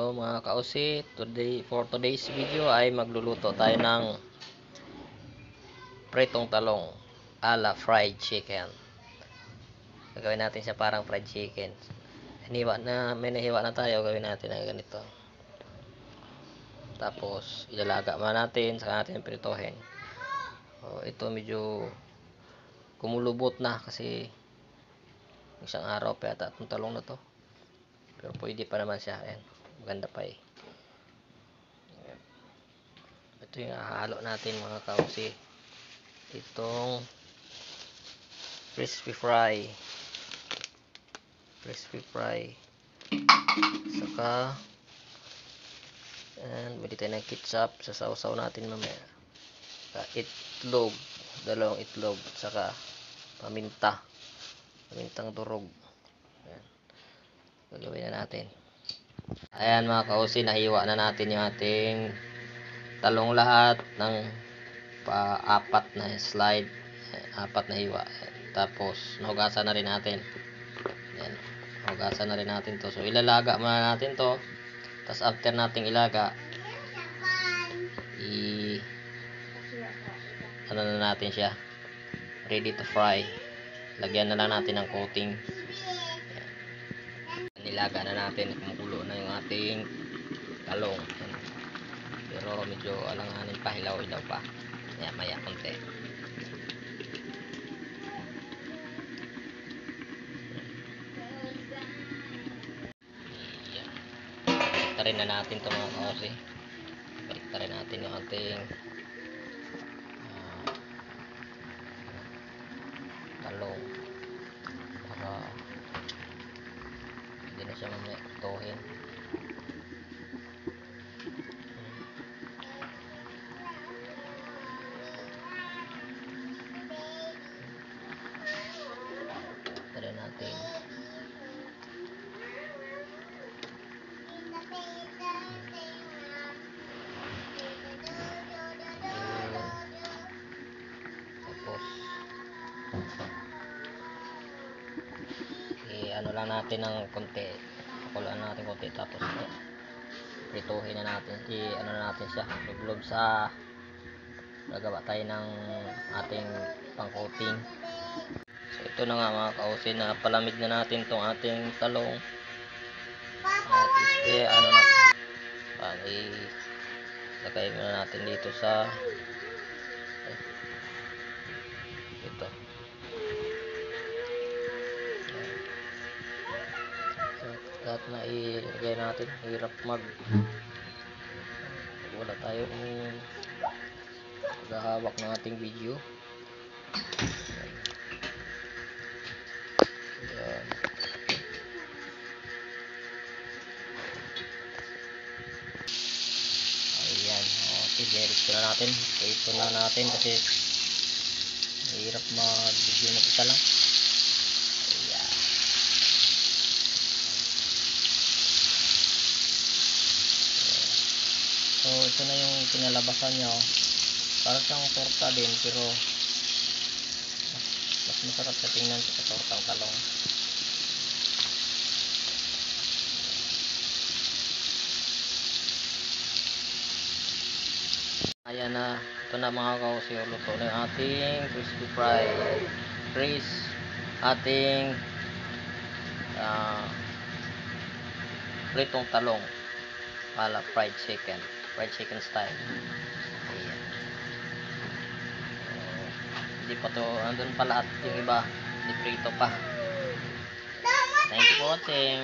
Hello mga kausi, for today's video ay magluluto tayo ng pritong talong ala fried chicken. Gagawin natin siya parang fried chicken. May nahiwa na tayo, gawin natin na ganito. Tapos ilalaga natin, saka natin pritohin. Ito medyo kumulubot na kasi isang araw pa yata itong talong na to. Pero pwede pa naman siya. Ayan, maganda pa eh. Ito yung hahalo natin mga kausi. Itong crispy fry. Saka bili tayo ng ketchup. Sasawsaw natin mamaya. Itlog. 2 itlog. Saka paminta. Pamintang durog. Ayan. Gagawin na natin. Ayan mga kausi, nahiwa na natin yung ating talong lahat ng pa-4 na slide, 4 na hiwa. Tapos nahugasan na rin natin. Ayan, nahugasan na rin natin to. So ilalaga muna natin to. Tapos after nating ilaga, ano na natin siya, ready to fry. Lagyan na lang natin ng coating. Nilaga na natin, kumukulo na yung ating talong. Pero medyo alanganin pa, hilaw-hilaw pa. Maya konti. Baliktarin na natin ito mga kausi. Baliktarin natin yung ating talong para hindi na siya mamaya tuhin. Baliktarin natin. Tapos ano lang natin ng konti, pakulaan natin konti, tapos prituhin na natin, ano na natin siya, lublob sa gagawa tayo ng ating pang-coating. So ito na nga mga kausi, na palamig na natin tong ating talong. At ano na, ilagay muna natin dito sa ito. Lahat na ilagay natin, hirap wala tayong maghahawak ng ating video. Ayan, i-direct na natin. Ito na natin kasi hirap mag-video na isa lang. Ayan. So ito na yung kinalabasan niya. Parang siyang torta din, pero mas masarap sa tingnan sa tortang talong. Ayan na, ito na mga kausi, luto na yung ating crispy fry, ating pritong talong ala fried chicken style. Ayan. Hindi pa to, andun pa lahat yung iba, di prito pa. Thank you for watching.